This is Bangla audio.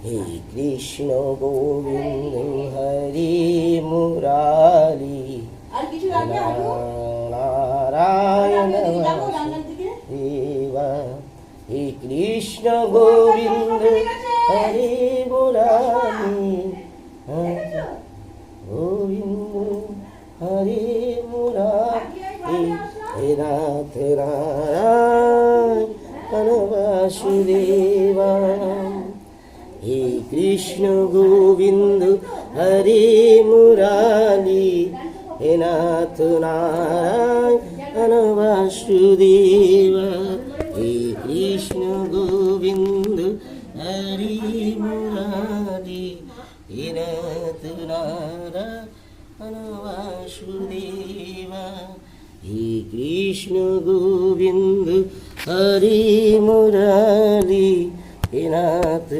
হে কৃষ্ণ গোবিন্দ হরি মুরারি নারায়ণ বাসুদেবা। হে কৃষ্ণ গোবিন্দ হরি মুরারি গোবিন্দ হরি মুরারি। হে নাথ নারায়ণ বাসুদেবা। হে কৃষ্ণ গোবিন্দ হরি মুরারি। হে নাথ নারায়ণ বাসুদেবা। হে কৃষ্ণ গোবিন্দ হরি মুরারি। হে নাথ নারায়ণ বাসুদেবা। হে কৃষ্ণ গোবিন্দ হরি মুরারি। হে নাথ